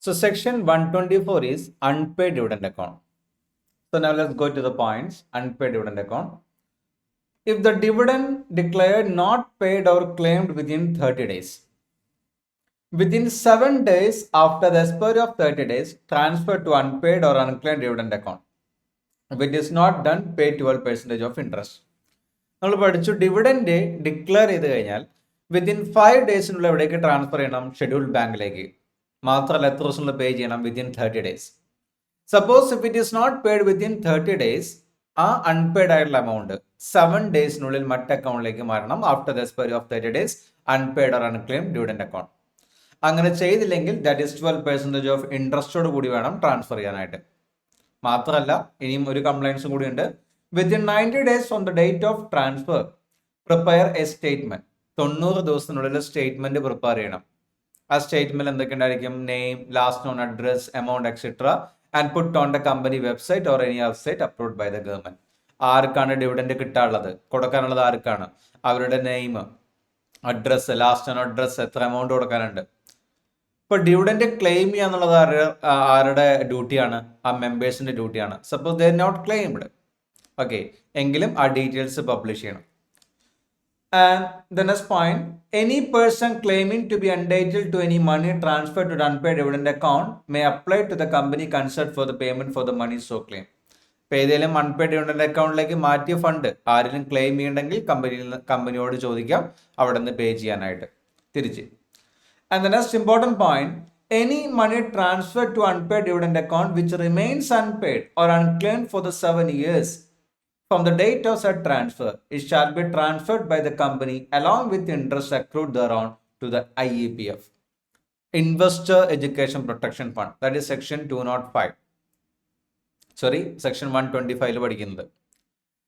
So section 124 is unpaid dividend account. So now let's go to the points. Unpaid dividend account. If the dividend declared not paid or claimed within 30 days, within 7 days after the expiry of 30 days, transfer to unpaid or unclaimed dividend account. If it is not done, pay 12% of interest. നമ്മൾ പഠിച്ചു dividend declare ചെയ്ത് കഴിഞ്ഞാൽ within 5 ഡേയ്സിനുള്ള എവിടേക്ക് transfer ചെയ്യണം? Scheduled ബാങ്കിലേക്ക്. മാത്രമല്ല എത്ര ദിവസങ്ങളിൽ പേ ചെയ്യണം? Within 30 days. Suppose if it is not paid within 30 days, ആ അൺപെയ്ഡ് ആയിട്ടുള്ള എമൗണ്ട് 7 ഡേയ്സിനുള്ളിൽ മറ്റ് അക്കൗണ്ടിലേക്ക് മാറണം. After the expiry of 30 days unpaid or unclaimed dividend account. അങ്ങനെ ചെയ്തില്ലെങ്കിൽ ദാറ്റ് ഈസ് 12% ഓഫ് ഇൻട്രസ്റ്റോട് കൂടി വേണം ട്രാൻസ്ഫർ ചെയ്യാനായിട്ട്. മാത്രമല്ല ഇനിയും ഒരു കംപ്ലൈൻസും കൂടി ഉണ്ട്. Within 90 days from the date of transfer prepare a statement. 90 ദിവസത്തിനുള്ളിൽ സ്റ്റേറ്റ്മെന്റ് പ്രിപ്പയർ ചെയ്യണം. ആ സ്റ്റേറ്റ്മെന്റ് എന്തൊക്കെ ഉണ്ടായിരിക്കും? Name, last known address, amount etcetera and put on the company website or any website approved by the government. ആർക്കാണ് dividend കിട്ടാനുള്ളത്, കൊടുക്കാനുള്ളത് ആർക്കാണ്? അവരുടെ name, address, last known address, എത്ര എമൗണ്ട് കൊടുക്കാനുണ്ട്. ഇപ്പോൾ ഡിവിഡൻഡ് ക്ലെയിം ചെയ്യുക എന്നുള്ളത് ആരുടെ ഡ്യൂട്ടിയാണ്? ആ മെമ്പേഴ്സിന്റെ ഡ്യൂട്ടിയാണ്. Suppose they are not claimed, okay, എങ്കിലും ആ ഡീറ്റെയിൽസ് പബ്ലിഷ് ചെയ്യണം. And the next point, any person claiming to be entitled to any money transferred to the unpaid dividend account may apply to the company concerned for the payment for the money so claimed. ഇപ്പോൾ ഏതെങ്കിലും unpaid dividend അക്കൗണ്ടിലേക്ക് മാറ്റിയ fund ആരെങ്കിലും claim ചെയ്യണമെങ്കിൽ കമ്പനിയോട് ചോദിക്കാം അവിടെ നിന്ന് പേ ചെയ്യാനായിട്ട് തിരിച്ച്. And the next important point, any money transferred to unpaid dividend account which remains unpaid or unclaimed for the 7 years from the date of said transfer, it shall be transferred by the company along with interest accrued thereon to the IEPF, Investor Education Protection Fund. That is section 205. Sorry, section 125 പഠിക്കുന്നത്.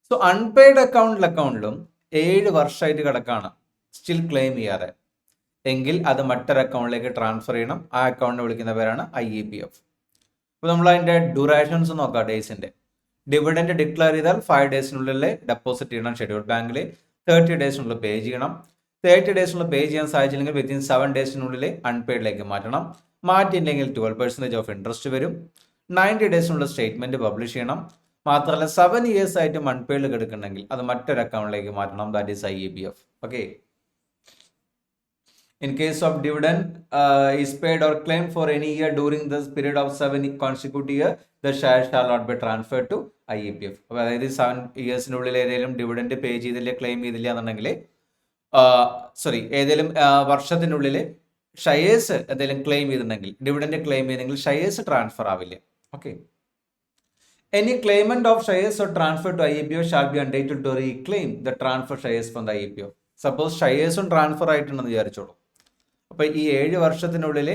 So unpaid അക്കൗണ്ടിലും 7 വർഷമായിട്ട് കിടക്കാണ്, still claim ചെയ്യാതെ എങ്കിൽ അത് മറ്റൊരു അക്കൗണ്ടിലേക്ക് transfer ചെയ്യണം. ആ അക്കൗണ്ടിനെ വിളിക്കുന്ന പേരാണ് IEPF. അപ്പോൾ നമ്മൾ അതിൻ്റെ ഡ്യൂറേഷൻസ് നോക്കാം. ഡേയ്സിൻ്റെ ഡിവിഡൻഡ് ഡിക്ലെയർ ചെയ്താൽ 5 ഡേയ്സിനുള്ളിൽ ഡെപ്പോസിറ്റ് ചെയ്യണം ഷെഡ്യൂൾഡ് ബാങ്കിൽ. 30 ഡേയ്സിനുള്ളിൽ പേ ചെയ്യണം. 30 ഡേയ്സിനുള്ളിൽ പേ ചെയ്യാൻ സാധിച്ചില്ലെങ്കിൽ വിത്തിൻ 7 ഡേയ്സിനുള്ളിൽ അൺപെയ്ഡിലേക്ക് മാറ്റണം. മാറ്റിയില്ലെങ്കിൽ 12% ഓഫ് ഇൻട്രസ്റ്റ് വരും. 90 ഡേയ്സിനുള്ളിൽ സ്റ്റേറ്റ്മെന്റ് പബ്ലിഷ് ചെയ്യണം. മാത്രമല്ല 7 ഇയേഴ്സ് ആയിട്ടും അൺപെയ്ഡിൽ കിടക്കുന്നുണ്ടെങ്കിൽ അത് മറ്റൊരു അക്കൗണ്ടിലേക്ക് മാറ്റണം. That is IEPF. Okay. In case of dividend is paid or claimed for any year during this period of 7 consecutive year, the share shall not be transferred to IEPF. അപ്പോൾ അതായത് 7 ഇയേഴ്സിനുള്ളിൽ ഏതെങ്കിലും ഡിവിഡൻഡ് പേ ചെയ്തില്ല, claim ചെയ്തില്ല എന്നുണ്ടെങ്കിൽ ഏതെങ്കിലും വർഷത്തിനുള്ളിൽ shares എന്തെങ്കിലും claim ചെയ്തിട്ടുണ്ടെങ്കിൽ, ഡിവിഡൻഡ് ക്ലെയിം ചെയ്തെങ്കിൽ ഷെയർസ് ട്രാൻസ്ഫർ ആവില്ല. Okay. Any claimant of shares or transfer to IEPF shall be entitled to reclaim the transfer shares from the IEPF. Suppose ഷെയർസും ട്രാൻസ്ഫർ ആയിട്ടുണ്ടെന്ന് വിചാരിച്ചോളൂ. അപ്പോൾ ഈ 7 വർഷത്തിനുള്ളിൽ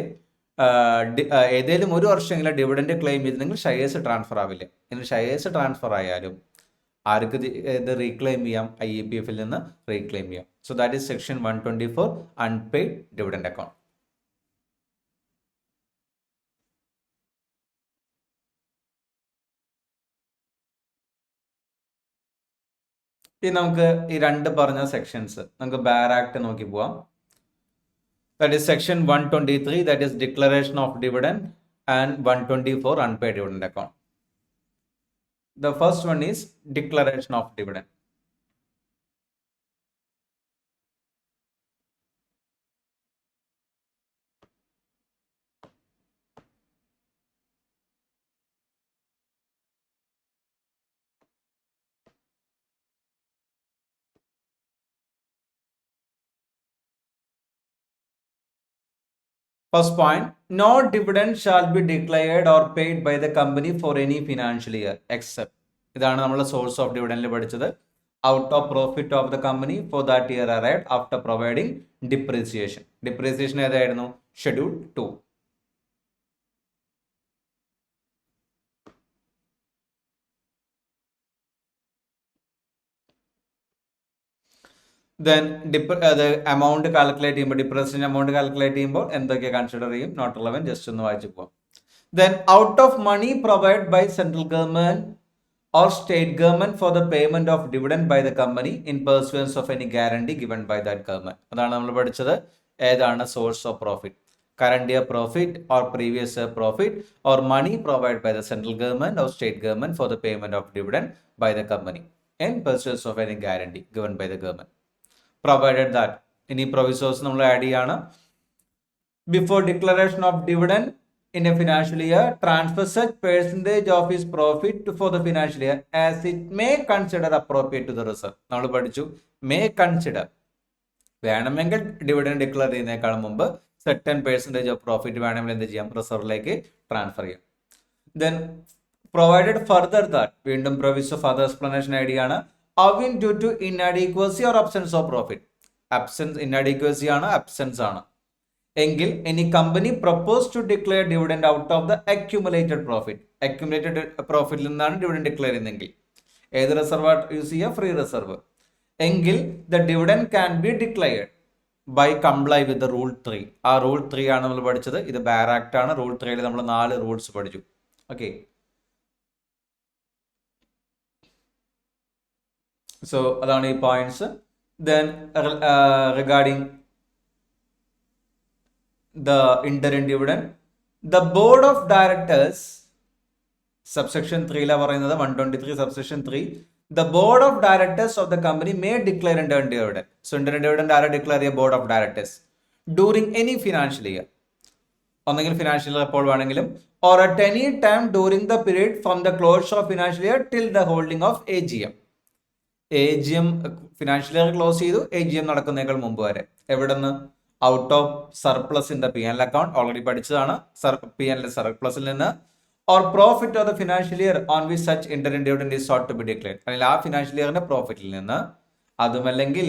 ഏതെങ്കിലും ഒരു വർഷമെങ്കിലും ഡിവിഡൻഡ് ക്ലെയിം ചെയ്തിട്ടുണ്ടെങ്കിൽ ഷെയർസ് ട്രാൻസ്ഫർ ആവില്ല. ഇനി ഷെയർസ് ട്രാൻസ്ഫർ ആയാലും ആർക്ക് ഇത് റീക്ലെയിം ചെയ്യാം? IEPFൽ നിന്ന് റീക്ലെയിം ചെയ്യാം. So that is section 124 unpaid dividend account. ഇനി നമുക്ക് ഈ രണ്ട് പറഞ്ഞ സെക്ഷൻസ് നമുക്ക് ബാർ ആക്ട് നോക്കി പോവാം. That is section 123, that is declaration of dividend, and 124 unpaid dividend account. The first one is declaration of dividend. First point, no dividend shall be declared or paid by the company for any financial year except, ഇതാണ് നമ്മൾ source of ഡിവിഡൻഡിൽ പഠിച്ചത്, out of profit of the company for that year arrived after providing depreciation. Depreciation ഏതായിരുന്നു? Schedule 2. Then amount calculate ചെയ്യുമ്പോൾ, depreciation amount calculate ചെയ്യുമ്പോൾ എന്തൊക്കെ consider ചെയ്യും? Not relevant, just ഒന്ന് വായിച്ചു പോകാം. Then out of money provide by central government or state government for the payment of dividend by the company in pursuance of any guarantee given by that government. അതാണ് നമ്മൾ പഠിച്ചത്. ഏതാണ് source of profit? current year profit or previous year profit or money provided by the central government or state government for the payment of dividend by the company in pursuance of any guarantee given by the government. Provided that any provisos നമ്മൾ add ചെയ്യാണ്. Before declaration of dividend in a financial year, transfer such percentage of his profit for the financial year as it may consider appropriate to the reserve. നമ്മൾ പഠിച്ചു may consider, വേണമെങ്കിൽ dividend declare ചെയ്യുന്നതിനേക്കാൾ മുമ്പ് certain percentage of profit വേണമെങ്കിൽ എന്ത് ചെയ്യാം, റിസർവിലേക്ക് transfer ചെയ്യാം. ദെൻ പ്രൊവൈഡഡ് ഫർദർ ദാറ്റ്, വീണ്ടും പ്രൊവിസ് ഫർദർ എക്സ്പ്ലനേഷൻ ഐഡിയാണ്, അവൻ due to inadequacy or absence of profit. Absence inadequacy ആണ്, അബ്സെൻസ് ആണ് എങ്കിൽ any company propose to declare dividend out of the accumulated profit. Accumulated പ്രോഫിറ്റിൽ നിന്നാണ് ഡിവിഡൻഡ് ഡിക്ലെയർ ചെയ്യുന്നതെങ്കിൽ ഏത് റിസർവ് യൂസ് ചെയ്യുക, ഫ്രീ റിസർവ്. എങ്കിൽ the dividend can be declared by comply with the rule 3. ആ റൂൾ 3 ആണ് നമ്മൾ പഠിച്ചത്. ഇത് ബാർ ആക്ട് ആണ്. റൂൾ 3 നമ്മൾ 4 റൂൾസ് പഠിച്ചു. ഓക്കെ, സോ അതാണ് ഈ points. Then regarding the interim dividend, the board of directors, subsection 3 la പറയുന്നത് 123 subsection 3, the board of directors of the company may declare interim dividend. So interim dividend ആരാ declare ചെയ്യുക, board of directors, during any financial year, ഒന്നെങ്കിൽ financial year എപ്പോൾ വേണമെങ്കിലും, or at any time during the period from the closure of financial year till the holding of AGM. AGM financial year close ചെയ്തു, AGM നടക്കുന്നതിനേക്കാൾ മുമ്പ് വരെ. എവിടെ നിന്ന്, out of surplus in the P&L account, already പഠിച്ചതാണ്. P&L സർപ്ലസിൽ നിന്ന്, or profit of the financial year on which such interim dividend is sought to be declared. അല്ലെങ്കിൽ ആ ഫിനാൻഷ്യൽ ഇയറിന്റെ പ്രോഫിറ്റിൽ നിന്ന്, അതുമല്ലെങ്കിൽ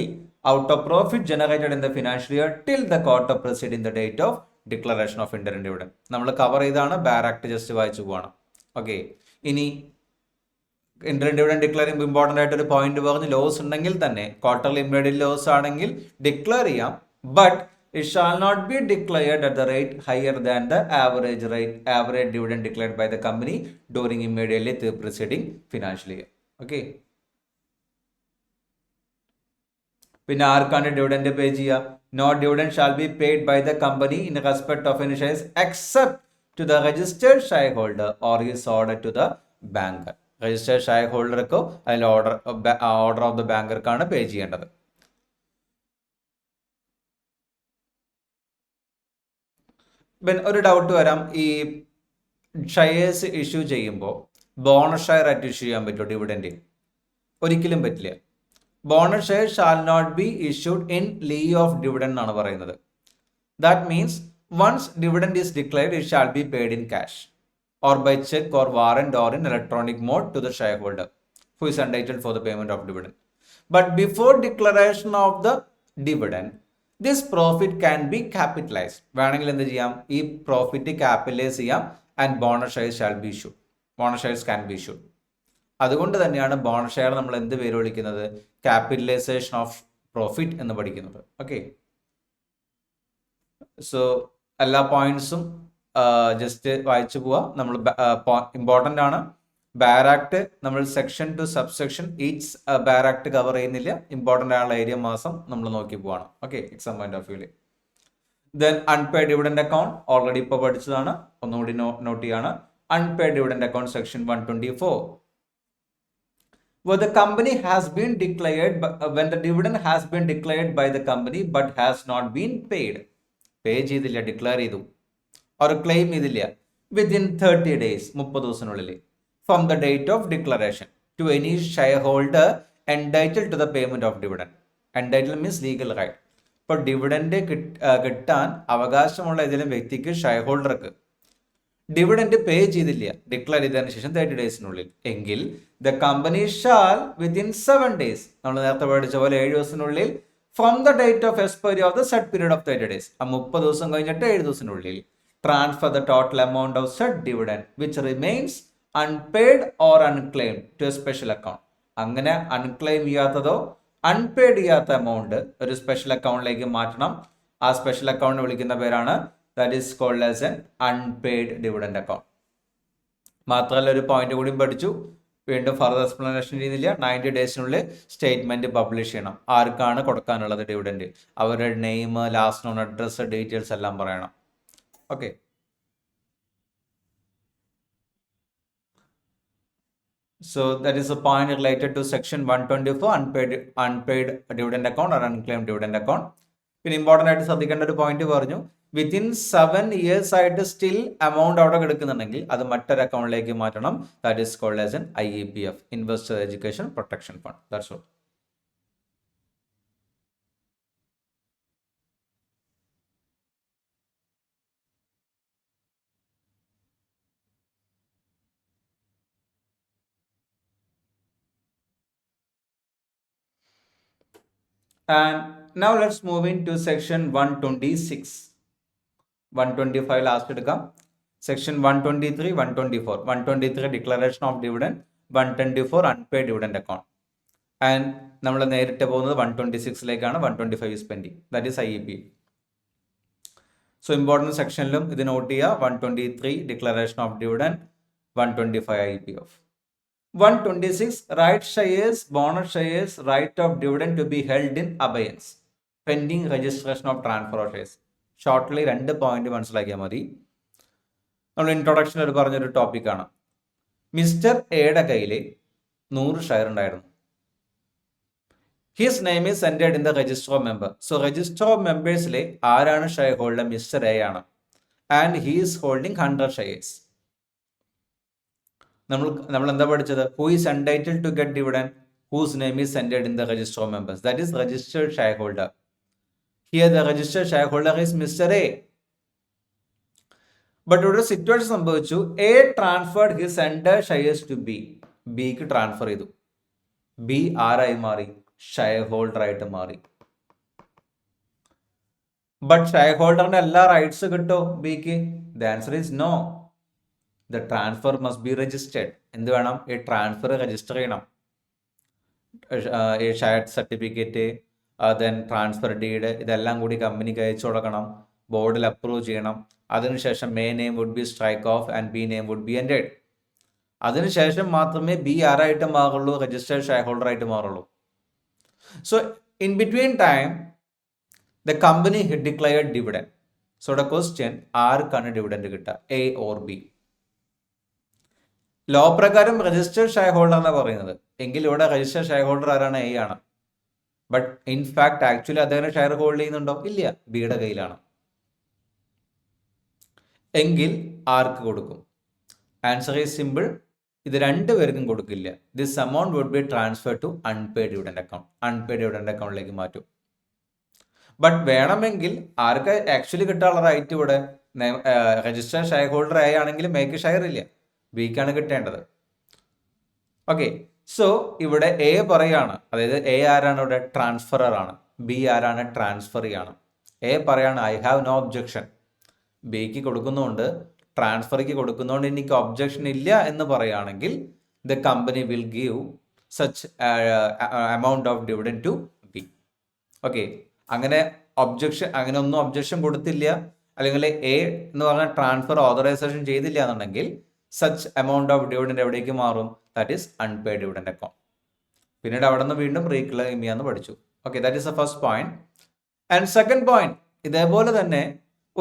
out of profit generated in the financial year till the quarter preceding the date of declaration of interim dividend. നമ്മൾ cover ചെയ്താണ്, bar act just വായിച്ചു പോകണം. ഓക്കെ, ഇനി ഇന്ററിം ഡിവിഡൻഡ് ഡിക്ലെയർ ചെയ്യുമ്പോൾ ഇമ്പോർട്ടൻ്റ് ആയിട്ട് ഒരു പോയിന്റ് പറഞ്ഞ്, ലോസ് ഉണ്ടെങ്കിൽ തന്നെ ക്വാർട്ടർലി ഇമ്മീഡിയറ്റ് ലോസ് ആണെങ്കിൽ ഡിക്ലെയർ ചെയ്യാം, but it shall not be declared at the rate higher than the average dividend declared by the company during immediately the preceding financial year. Okay, പിന്നെ ആർക്കാണ് dividend pay ചെയ്യുക? No dividend shall be paid by the company in respect of any shares except to the registered shareholder or is ordered to the banker. Registered shareholderക്കോ അതിൽ order of the ബാങ്കർക്കാണ് pay ചെയ്യേണ്ടത്. ഒരു doubt വരാം, ഈ shares issue ചെയ്യുമ്പോൾ bonus share ആയിട്ട് issue ചെയ്യാൻ പറ്റുമോ ഡിവിഡൻഡ്? ഒരിക്കലും പറ്റില്ല. Bonus share shall not be issued in lieu of dividend എന്നാണ് പറയുന്നത്. That means once dividend is declared it shall be paid in cash or by cheque or warrant or in electronic mode to the share holder who is entitled for the payment of dividend. But before declaration of the dividend this profit can be capitalised. വേണമെങ്കിൽ എന്ത് ചെയ്യാം, ഈ profit capitalise ചെയ്യാം and bonus shares shall be issued. Bonus shares can be issued. അതുകൊണ്ട് തന്നെയാണ് bonus share നമ്മൾ എന്ത് പേര് വിളിക്കുന്നത്, ക്യാപിറ്റലൈസേഷൻ ഓഫ് പ്രോഫിറ്റ് എന്ന് പഠിക്കുന്നത്. ഓക്കെ, സോ എല്ലാ പോയിന്റ്സും ജസ്റ്റ് വായിച്ചു പോവാ. നമ്മൾ ഇമ്പോർട്ടൻ്റ് ആണ്. ബാർ ആക്ട് നമ്മൾ section two subsection h bare act cover ചെയ്യുന്നില്ല. ഇമ്പോർട്ടൻ്റ് ആയുള്ള ഏരിയ മാസം നമ്മൾ നോക്കി പോവാണ്. ഓക്കെ, എക്സാം പോയിന്റ് ഓഫ് വ്യൂല്. Then unpaid dividend account already ഇപ്പോൾ പഠിച്ചതാണ്, ഒന്നുകൂടി നോട്ട് ചെയ്യാണ്. Unpaid dividend account section 124. Where the company has been declared, when the dividend has been declared by the company but has not been paid. പേ ചെയ്തില്ല, declare ചെയ്തു, or claim ചെയ്തില്ല within 30 days, 30 ദിവസത്തിനുള്ളിൽ from the date of declaration to any shareholder entitled to the payment of dividend. Entitled means legal right. ഇപ്പോൾ dividend കിട്ടാൻ അവകാശമുള്ള ഏതെങ്കിലും വ്യക്തിക്ക്, share ഹോൾഡർക്ക് dividend pay ചെയ്തില്ല declare ചെയ്തതിനു ശേഷം 30 ഡേയ്സിനുള്ളിൽ, എങ്കിൽ the company shall within 7 days, നമ്മൾ നേരത്തെ പഠിച്ച പോലെ 7 ദിവസത്തിനുള്ളിൽ, from the date of expiry of the set period of 30 days, ആ 30 ദിവസം കഴിഞ്ഞിട്ട് 7 ദിവസത്തിനുള്ളിൽ transfer the total amount of set dividend which remains unpaid or unclaimed to a special account. അങ്ങനെ അൺക്ലെയിം ചെയ്യാത്തതോ അൺപെയ്ഡ് ചെയ്യാത്ത എമൗണ്ട് ഒരു സ്പെഷ്യൽ അക്കൗണ്ടിലേക്ക് മാറ്റണം. ആ സ്പെഷ്യൽ അക്കൗണ്ട് വിളിക്കുന്ന പേരാണ് that is called as N unpaid dividend account. മാത്രമല്ല ഒരു പോയിന്റ് കൂടി പഠിച്ചു, വീണ്ടും ഫർദർ എക്സ്പ്ലനേഷൻ ചെയ്യുന്നില്ല. 90 ഡേയ്സിനുള്ളിൽ സ്റ്റേറ്റ്മെന്റ് പബ്ലിഷ് ചെയ്യണം. ആർക്കാണ് കൊടുക്കാനുള്ളത് ഡിവിഡൻഡ്, അവരുടെ name, last non, address, details എല്ലാം പറയണം. Okay. So that is a point related to section 124 unpaid dividend account or unclaimed dividend account. പിന്നെ ഇമ്പോർട്ടൻ്റ് ആയിട്ട് ശ്രദ്ധിക്കേണ്ട ഒരു പോയിന്റ് പറഞ്ഞു, വിത്തിൻ 7 years ആയിട്ട് സ്റ്റിൽ എമൗണ്ട് അവിടെ കിടക്കുന്നുണ്ടെങ്കിൽ അത് മറ്റൊരു അക്കൗണ്ടിലേക്ക് മാറ്റണം. That is called as an IEPF, investor education protection fund. That's all. And now let's move into section 126. 125 last എടുക്കാം. Section 123, 124. 123 declaration of dividend, 124 unpaid dividend account. And നമ്മൾ നേരിട്ട് പോകുന്നത് 126ലേക്കാണ്. 125 is pending, that is IEP. So important സെക്ഷനിലും ഇത് not ചെയ്യുക. 123 declaration of dividend, 125 IEPF. 126 right shares, bonus shares, right of dividend to be held in abeyance pending registration of transfer of shares. Shortly 2 point മനസ്സിലാക്കിയാൽ മതി. നമ്മൾ ഇൻട്രൊഡക്ഷനിൽ പറഞ്ഞൊരു ടോപ്പിക്കാണ്. Mister എയുടെ കയ്യിൽ 100 ഷെയർ ഉണ്ടായിരുന്നു. His name is entered in the register of member. So register of മെമ്പേഴ്സിലെ ആരാണ് ഷെയർ ഹോൾഡർ? മിസ്റ്റർ എ ആണ്. And he is holding 100 shares. നമ്മൾ എന്താ പഠിച്ചത്? Who is entitled to get dividend? Whose name is entered in the register of members. That is registered share holder. Here the registered shareholder is Mr. A. But ഇവിടെ situation സംഭവിച്ചു. A transferred his entire shares to B. Bക്ക് transfer ചെയ്തു. B ആരായി മാറി? Share holder ആയിട്ട് മാറി. But share ഹോൾഡറിന്റെ എല്ലാ rights കിട്ടോ ബിക്ക്? The answer is no. The transfer must be registered. എന്ത് വേണം? ഈ ട്രാൻസ്ഫർ രജിസ്റ്റർ ചെയ്യണം. ഈ share certificate, then transfer deed, ഇതെല്ലാം കൂടി കമ്പനിക്ക് അയച്ചു കൊടുക്കണം. ബോർഡിൽ അപ്രൂവ് ചെയ്യണം. അതിനുശേഷം A name would be strike off and B name would be entered. അതിനുശേഷം മാത്രമേ ബി ആരായിട്ട് മാറുള്ളൂ? രജിസ്റ്റേർഡ് ഷെയർ ഹോൾഡർ ആയിട്ട് മാറുള്ളൂ. So in between time the company declared dividend. So the question, ആർക്കാണ് ഡിവിഡൻഡ് കിട്ടുക? A or B? ലോ പ്രകാരം registered share holder എന്നാണ് പറയുന്നത്. എങ്കിൽ ഇവിടെ രജിസ്റ്റേർഡ് ഷെയർ ഹോൾഡർ ആരാണ്? എ ആണ്. ബട്ട് ഇൻഫാക്ട് ആക്ച്വലി അദ്ദേഹം ഷെയർ ഹോൾഡ് ചെയ്യുന്നുണ്ടോ? ഇല്ല, ബിയുടെ കയ്യിലാണ്. എങ്കിൽ ആർക്ക് കൊടുക്കും? Answer is simple. ഇത് രണ്ടുപേർക്കും കൊടുക്കില്ല. This amount would be transfer to unpaid dividend account. Unpaid dividend അക്കൗണ്ടിലേക്ക് മാറ്റും. ബട്ട് വേണമെങ്കിൽ ആർക്ക് ആക്ച്വലി കിട്ടാനുള്ള റൈറ്റ് ഇവിടെ? രജിസ്റ്റേർഡ് ഷെയർ ഹോൾഡർ എ ആണെങ്കിൽ മേക്ക് ഷെയർ ഇല്ല, ബിക്കാണ് കിട്ടേണ്ടത്. ഓക്കെ. സോ ഇവിടെ എ പറയാണ്, അതായത് എ ആരാണ് ഇവിടെ? ട്രാൻസ്ഫറർ ആണ്. ബി ആരാണ്? ട്രാൻസ്ഫറി ആണ്. എ പറയാണ് ഐ ഹാവ് നോ ഒബ്ജെക്ഷൻ. ബിക്ക് കൊടുക്കുന്നതുകൊണ്ട്, ട്രാൻസ്ഫറിക്ക് കൊടുക്കുന്നതുകൊണ്ട് എനിക്ക് ഒബ്ജെക്ഷൻ ഇല്ല എന്ന് പറയുകയാണെങ്കിൽ the company will give such amount of dividend to B. Okay. അങ്ങനെ ഒന്നും ഒബ്ജെക്ഷൻ കൊടുത്തില്ല, അല്ലെങ്കിൽ എ എന്ന് പറഞ്ഞാൽ ട്രാൻസ്ഫർ ഓതറൈസേഷൻ ചെയ്തില്ല എന്നുണ്ടെങ്കിൽ സച്ച് എമൗണ്ട് ഓഫ് ഡിവിഡൻഡ് എവിടേക്ക് മാറും? That is unpaid dividend account. പിന്നീട് അവിടെ നിന്ന് വീണ്ടും റീക്ലെയിം ചെയ്യാന്ന് പഠിച്ചു. Okay, that is the first point. And second point, ഇതേപോലെ തന്നെ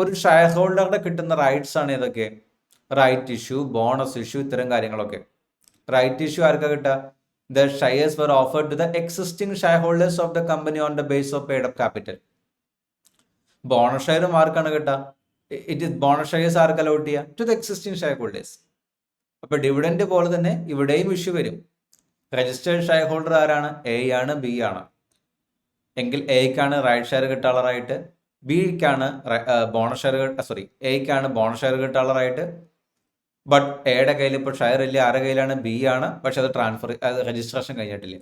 ഒരു ഷെയർ ഹോൾഡറുടെ കിട്ടുന്ന റൈറ്റ്സ് ആണ് ഇതൊക്കെ. റൈറ്റ് ഇഷ്യൂ, ബോണസ് ഇഷ്യൂ, ഇത്തരം കാര്യങ്ങളൊക്കെ. റൈറ്റ് ഇഷ്യൂ ആർക്കാ കിട്ടുക? The shares were offered to the existing share holders of the company on the base of paid up capital. Bonus ഷെയറും ആർക്കാണ് കിട്ടുക? ഇറ്റ് ഇസ് ബോണസ് ഷെയർസ് ആർക്ക് അലോട്ട് ചെയ്യുക? To the existing share holders. അപ്പോൾ dividend പോലെ തന്നെ ഇവിടെയും issue വരും. രജിസ്റ്റേർഡ് ഷെയർ ഹോൾഡർ ആരാണ്? എ ആണ്, ബി ആണ്. എങ്കിൽ എക്കാണ് റൈറ്റ് ഷെയർ കിട്ടാനുള്ള റൈറ്റ്, ബിക്കാണ് ബോണസ് ഷെയർ എക്കാണ് ബോണസ് ഷെയർ കിട്ടാനുള്ള റൈറ്റ്. ബട്ട് എയുടെ കയ്യിൽ ഇപ്പോൾ ഷെയർ ഇല്ല. ആരുടെ കയ്യിലാണ്? ബി ആണ്. പക്ഷെ അത് രജിസ്ട്രേഷൻ കഴിഞ്ഞിട്ടില്ല.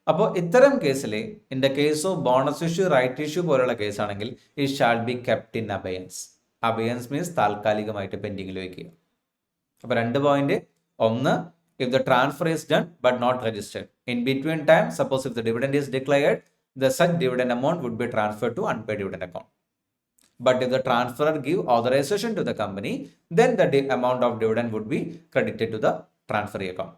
അപ്പോൾ ഇത്തരം കേസിൽ in the case of bonus issue, right issue പോലുള്ള കേസാണെങ്കിൽ it shall be kept in abeyance. Abeyance means താൽക്കാലികമായിട്ട് പെൻഡിങ്ങിൽ വയ്ക്കുക. അപ്പോൾ 2 പോയിന്റ്. ഒന്ന്, if the transfer is done but not registered. In between time, suppose if the dividend is declared, the such dividend amount would be transferred to unpaid dividend account. But if the transferor give authorization to the company, then the amount of dividend would be credited to the transferee account.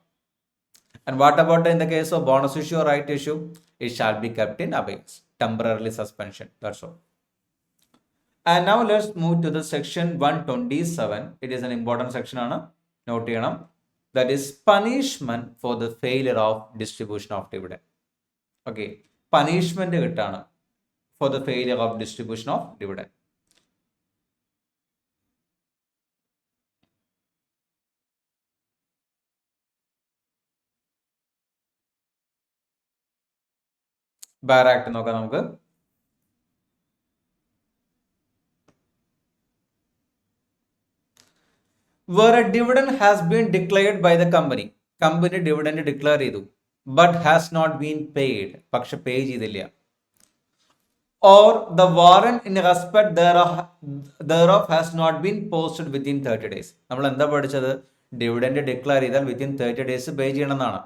And what about in the case of bonus issue or right issue? It shall be kept in abeyance, temporarily suspension. That's all. And now let's move to the section 127. It is an important section ആണ്, not ചെയ്യണം. That is punishment for the failure of distribution of dividend. Okay, punishment കിട്ടാണ് for the failure of distribution of dividend. Bar act നോക്കാം നമുക്ക്. Where a dividend has been declared by the company, company dividend declare ചെയ്തു, but has not been paid, പക്ഷെ pay ചെയ്തില്ല. Or the warrant in respect thereof has not been posted within 30 days. നമ്മൾ എന്താ പഠിച്ചത്? Dividend declare ചെയ്താൽ within 30 days പേ ചെയ്യണം എന്നാണ്.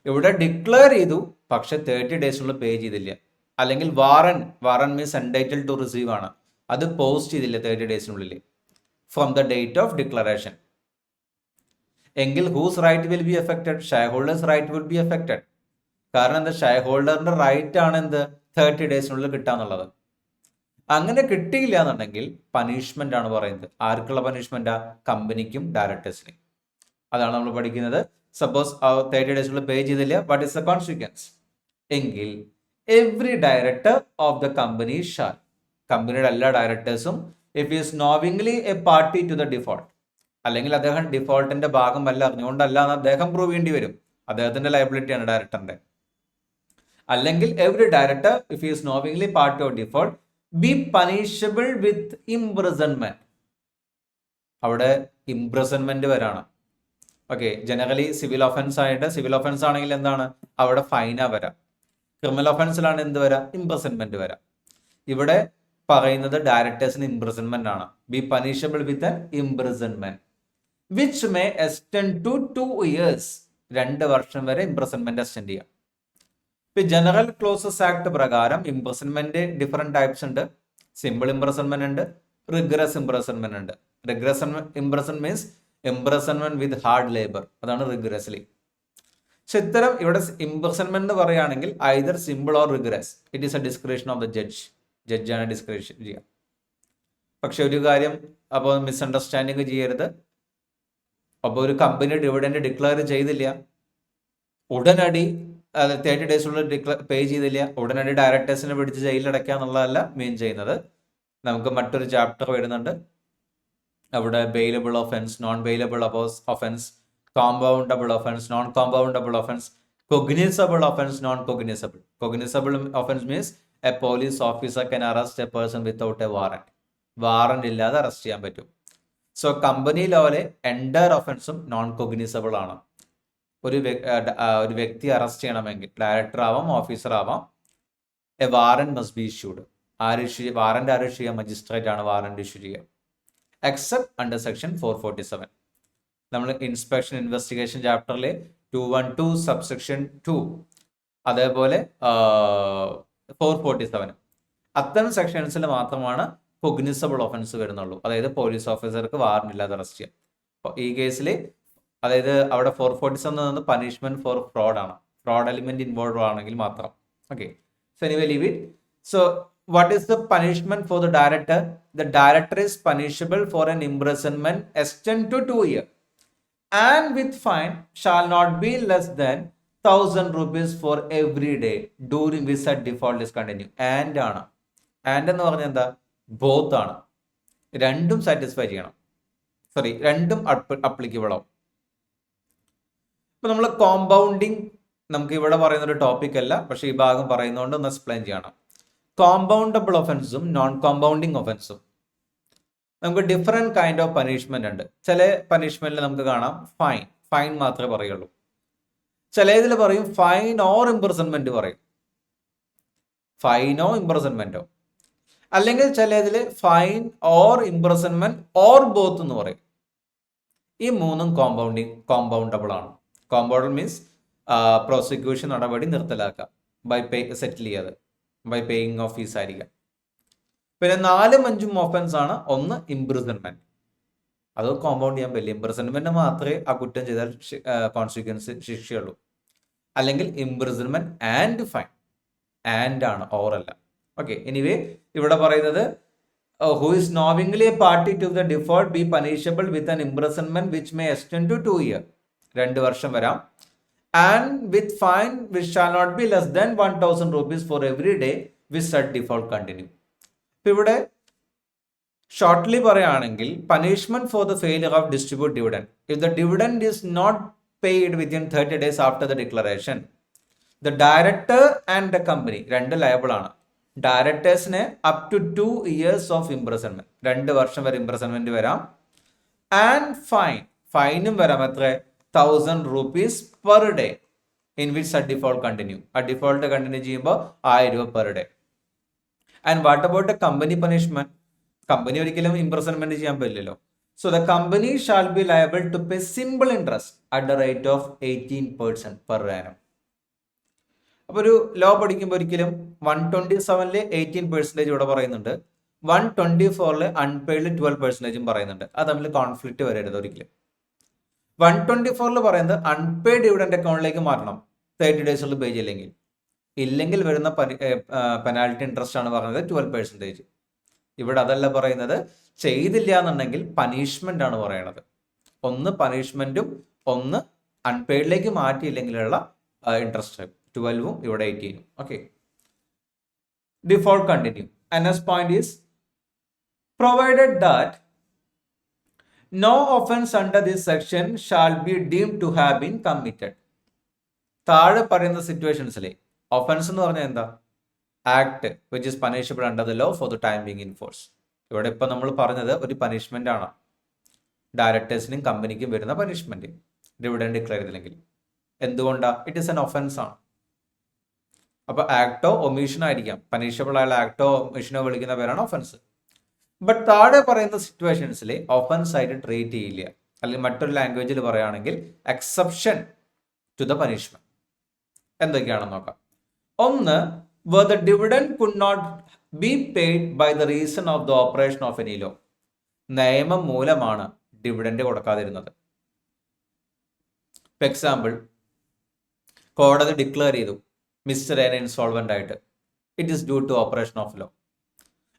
ഇവിടെ ഡിക്ലെയർ ചെയ്തു, പക്ഷെ 30 days പേ ചെയ്തില്ല. അല്ലെങ്കിൽ warrant means entitle to receive ആണ്, അത് പോസ്റ്റ് ചെയ്തില്ല 30 days from the date of declaration. എങ്കിൽ whose right will be affected? Share holders right will be affected. കാരണം എന്താ? ഷെയർ ഹോൾഡറിന്റെ റൈറ്റ് ആണ് എന്ത് 30 days കിട്ടാന്നുള്ളത്. അങ്ങനെ കിട്ടിയില്ല എന്നുണ്ടെങ്കിൽ പണിഷ്മെന്റ് ആണ് പറയുന്നത്. ആർക്കുള്ള പണിഷ്മെന്റാ? കമ്പനിക്കും ഡയറക്ടേഴ്സിനും. അതാണ് നമ്മൾ പഠിക്കുന്നത്. സപ്പോസ് 30 days പേ ചെയ്തില്ല, വാട്ട് ഇസ് ദ കോൺസിക്വൻസ്? എങ്കിൽ every director of the company shall, കമ്പനിയുടെ എല്ലാ ഡയറക്ടേഴ്സും if is knowingly a party to the default, അല്ലെങ്കിൽ അദ്ദേഹം ഡിഫോൾട്ടിന്റെ ഭാഗമല്ല, അറിഞ്ഞുകൊണ്ടല്ല എന്ന് അദ്ദേഹം പ്രൂവ് ചെയ്യേണ്ടി വരും. അദ്ദേഹത്തിന്റെ ലയബിലിറ്റിയാണ് ഡയറക്ടറിന്റെ. അല്ലെങ്കിൽ every director if is knowingly party of default be punishable with imprisonment. അവിടെ ഇംപ്രിസൺമെന്റ് വരാണ്. ഓക്കെ, ജനറലി സിവിൽ ഒഫൻസ് ആയിട്ട്, സിവിൽ ഒഫൻസ് ആണെങ്കിൽ എന്താണ്? അവിടെ ഫൈനാ വരാം. ക്രിമിനൽ ഒഫൻസിലാണ് എന്ത് വരാം? ഇംപ്രിസൺമെന്റ് വരാം. ഇവിടെ പറയുന്നത് ഡയറക്ടേഴ്സിന് ഇംപ്രിസൺമെന്റ് ആണ്. Be punishable with an imprisonment which may extend to 2 years. 2 വർഷം വരെ ഇംപ്രിസൺമെന്റ് എക്സ്റ്റെൻഡ് ചെയ്യാം. ഇപ്പൊ ജനറൽ ക്ലോസസ് ആക്ട് പ്രകാരം ഇംപ്രിസൺമെന്റ് ഡിഫറെന്റ് ടൈപ്സ് ഉണ്ട്. സിമ്പിൾ ഇംപ്രിസൺമെന്റ് ഉണ്ട്, റിഗ്രസ് ഇംപ്രിസൺമെന്റ് ഉണ്ട്. Rigorous imprisonment means imprisonment with hard labour, അതാണ് റിഗ്രസ്ലി. പക്ഷെ ഇത്തരം ഇവിടെ ഇംപ്രിസൺമെന്റ് എന്ന് പറയുകയാണെങ്കിൽ either simple or rigorous. It is a description of the ജഡ്ജാണ് ഡിസ്ക്രിപ്ഷൻ ചെയ്യുക. പക്ഷെ ഒരു കാര്യം അപ്പോൾ മിസ്അണ്ടർസ്റ്റാൻഡിങ് ചെയ്യരുത്. അപ്പോൾ ഒരു കമ്പനി ഡിവിഡൻഡ് ഡിക്ലെയർ ചെയ്തില്ല, ഉടനടി 30 days പേ ചെയ്തില്ല, ഉടനടി ഡയറക്ടേഴ്സിനെ പിടിച്ച് ജയിലിലടയ്ക്കുക എന്നുള്ളതല്ല മീൻ ചെയ്യുന്നത്. നമുക്ക് മറ്റൊരു ചാപ്റ്റർ വരുന്നുണ്ട്, അവിടെ bailable offence, non bailable offence, compoundable offence, non compoundable offence, cognisable offence, non cognisable. Cognisable offence means A police officer can arrest A person without A warrant. Warrant ഇല്ലാതെ അറസ്റ്റ് ചെയ്യാൻ പറ്റും. സോ കമ്പനി ലോയിലെ എൻഡർ ഒഫൻസും നോൺ കൊഗ്നിസബിൾ ആണ്. ഒരു വ്യക്തി arrest ചെയ്യണമെങ്കിൽ director ആവാം, officer ആവാം, A warrant must be issued. Warrant ആര് ഇഷ്യൂ ചെയ്യാം? മജിസ്ട്രേറ്റ് ആണ് വാറന്റ് ഇഷ്യൂ ചെയ്യുക. Except under section 447. നമ്മൾ ഇൻസ്പെക്ഷൻ ഇൻവെസ്റ്റിഗേഷൻ ചാപ്റ്ററിൽ 212 സബ്സെക്ഷൻ 2, അതേപോലെ 447, അത്തരം സെക്ഷൻസിൽ മാത്രമാണ് കൊഗ്നിസബിൾ ഒഫൻസ് വരുന്നുള്ളൂ. അതായത് പോലീസ് ഓഫീസർക്ക് വാറന്റ് ഇല്ലാതെ അറസ്റ്റ് ചെയ്യാം. അപ്പോൾ ഈ കേസിൽ അതായത് അവിടെ 447 പണിഷ്മെന്റ് ഫോർ ഫ്രോഡ് ആണ്. ഫ്രോഡ് എലിമെന്റ് ഇൻവോൾവ് ആണെങ്കിൽ മാത്രം. Okay, so anyway leave it. So what is the punishment for the director? The director is punishable for an imprisonment extend to 2 years and with fine shall not be less than 1000 rupees for every day during which a default is continued. And ആണ്. And എന്ന് പറഞ്ഞാൽ എന്താ? Both ആണ്. രണ്ടും satisfy ചെയ്യണം. രണ്ടും applicable ആവും. ഇപ്പൊ നമ്മൾ കോമ്പൗണ്ടിങ് നമുക്ക് ഇവിടെ പറയുന്ന ഒരു ടോപ്പിക് അല്ല, പക്ഷെ ഈ ഭാഗം പറയുന്നതുകൊണ്ട് ഒന്ന് എക്സ്പ്ലെയിൻ ചെയ്യണം. കോമ്പൗണ്ടബിൾ ഒഫൻസും നോൺ കോമ്പൗണ്ടിങ് ഒഫൻസും നമുക്ക് ഡിഫറെന്റ് കൈൻഡ് ഓഫ് പണിഷ്മെന്റ് ഉണ്ട്. ചില പണിഷ്മെന്റിൽ നമുക്ക് കാണാം ഫൈൻ മാത്രമേ പറയുള്ളൂ. ചിലതിൽ പറയും ഫൈൻ ഓർ ഇംപ്രിസൺമെന്റ് പറയും, ഫൈനോ ഇംപ്രിസൺമെന്റോ. അല്ലെങ്കിൽ ചിലതിൽ fine or imprisonment or both എന്ന് പറയും. ഈ മൂന്നും കോമ്പൗണ്ടബിൾ ആണ്. കോമ്പൗണ്ടബിൾ മീൻസ് പ്രോസിക്യൂഷൻ നടപടി നിർത്തലാക്കാം ബൈ സെറ്റിൽ ചെയ്യാതെ, ബൈ പേയിങ് ഓഫ് ഫീസ് ആയിരിക്കാം. പിന്നെ 4ഉം 5ഉം ഒഫൻസ് ആണ്. ഒന്ന് ഇംപ്രിസൺമെന്റ്, അത് കോമ്പൗണ്ട് ചെയ്യാൻ പറ്റില്ല. ഇംപ്രിസൺമെന്റ് മാത്രമേ ആ കുറ്റം ചെയ്താൽ കോൺസിക്വൻസ് ശിക്ഷയുള്ളൂ. അല്ലെങ്കിൽ ഇംപ്രിസൺമെന്റ് ആൻഡ് ഫൈൻ, ആൻഡ് ആണ്, ഓർ അല്ല. ഓക്കെ, എനിവേ ഇവിടെ പറയുന്നത് who is knowingly a party to the default be punishable with an imprisonment which may extend to 2 years. 2 വർഷം വരാം. And with fine which shall not be less than 1000 rupees for every day which such default continue. ഇപ്പൊ ഇവിടെ shortly പറയുകയാണെങ്കിൽ punishment for the failure of distribute dividend. If the dividend is not paid within 30 days after the declaration, the director and the company രണ്ട് liable ആണ്. ഡയറക്ടേഴ്സിന് up to 2 years of imprisonment, 2 വർഷം വരെ imprisonment വരാം. And ഫൈനും വരാം. എത്ര? 1000 rupees per day in which ആ default continue. ആ ഡിഫോൾട്ട് കണ്ടിന്യൂ ചെയ്യുമ്പോൾ 1000 രൂപ per day. And what about the company punishment? Company ഒരിക്കലും ഇംപ്രസൺമെന്റ് ചെയ്യാൻ പറ്റില്ലല്ലോ. So the company shall be liable to pay simple interest at the rate of 18% per annum. അപ്പോൾ ഒരു law പഠിക്കുമ്പോൾ ഒരിക്കലും 127 18% ഇവിടെ പറയുന്നുണ്ട്, 124 അൺപെയ്ഡ് 12% പറയുന്നുണ്ട്. അത് തമ്മിൽ കോൺഫ്ലിക്റ്റ് വരരുത് ഒരിക്കലും. 124 പറയുന്നത് അൺപെയ്ഡ് ഡിവിഡൻഡ് അക്കൗണ്ടിലേക്ക് മാറ്റണം 30 days പേ ചെയ്യില്ലെങ്കിൽ. ഇല്ലെങ്കിൽ വരുന്ന പെനാൽറ്റി ഇൻട്രസ്റ്റ് ആണ് പറയുന്നത് 12%. ഇവിടെ അതല്ല പറയുന്നത്. ചെയ്തില്ല എന്നുണ്ടെങ്കിൽ പണിഷ്മെന്റ് ആണ് പറയണത്. ഒന്ന് പണിഷ്മെന്റും ഒന്ന് അൺപെയ്ഡിലേക്ക് മാറ്റിയില്ലെങ്കിലുള്ള ഇൻട്രസ്റ്റ് 12ഉം ഇവിടെ 18ഉം. Okay, default continue. Next point is provided that no offense under this section shall be deemed to have been committed. താഴെ പറയുന്ന സിറ്റുവേഷൻസിലെ ഒഫൻസ് എന്ന് പറഞ്ഞാൽ എന്താ? Act which is punishable under the law for the time being in force. ഇവിടെ ഇപ്പൊ നമ്മൾ പറഞ്ഞത് ഒരു പണിഷ്മെന്റ് ആണ്, ഡയറക്ടേഴ്സിനും കമ്പനിക്കും വരുന്ന പണിഷ്മെന്റ് ഡിവിഡൻഡ് ഡിക്ലെയർ ചെയ്തില്ലെങ്കിൽ. എന്തുകൊണ്ടാ? ഇറ്റ് ഇസ് എൻ ഒഫൻസ് ആണ്. അപ്പൊ ആക്ടോ ഒമീഷൻ ആയിരിക്കാം. പണിഷബിൾ ആയുള്ള ആക്ടോ ഒമീഷനോ വിളിക്കുന്ന പേരാണ് ഒഫൻസ്. ബട്ട് താഴെ പറയുന്ന സിറ്റുവേഷൻസിൽ ഒഫൻസ് ആയിട്ട് ട്രീറ്റ് ചെയ്യില്ല. അല്ലെങ്കിൽ മറ്റൊരു ലാംഗ്വേജിൽ പറയുകയാണെങ്കിൽ എക്സെപ്ഷൻ ടു ദ പണിഷ്മെന്റ്. എന്തൊക്കെയാണെന്ന് നോക്കാം. ഒന്ന്, where the dividend could not be paid by the reason of the operation of any law. നിയമം മൂലമാണ് ഡിവിഡൻഡ് കൊടുക്കാതിരുന്നത്. ഫോർ എക്സാമ്പിൾ, കോടതി ഡിക്ലെയർ ചെയ്തു മിസ്റ്റർ എൻ ഇൻസോൾവെന്റ് ആയിട്ട്. It is due to operation of law.